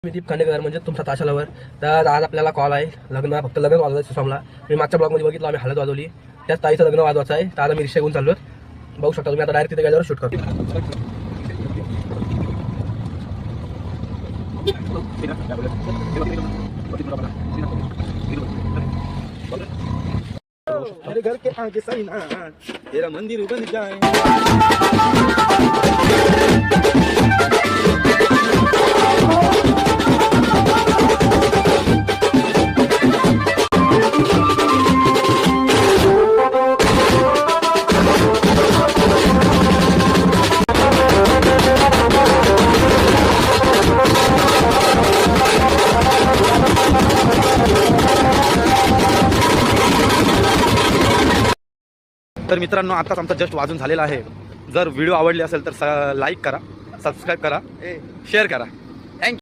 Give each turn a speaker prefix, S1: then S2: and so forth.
S1: मी दीप खांडेकर म्हणजे तुमचा ताशा लवर. तर आज आपल्याला कॉल आहे लग्न, फक्त लग्न वाजवायचं सुसामला. मी मागच्या ब्लॉगमध्ये बघितलं आम्ही हळद वाजवली, त्याच ताईचं लग्न वाजवायचं आहे. तर आता मी रिक्षा घेऊन चाललो. बघू शकता तुम्ही, आता डायरेक्ट तिथे गेल्यावर शूट करतो.
S2: मेरे घर के आगे सही ना तेरा मंदिर बन जाए. तर मित्रांनो, आताच आमचा जस्ट वाजून झालेला आहे. जर व्हिडिओ आवडले असेल तर लाईक करा, सबस्क्राईब करा, शेअर करा.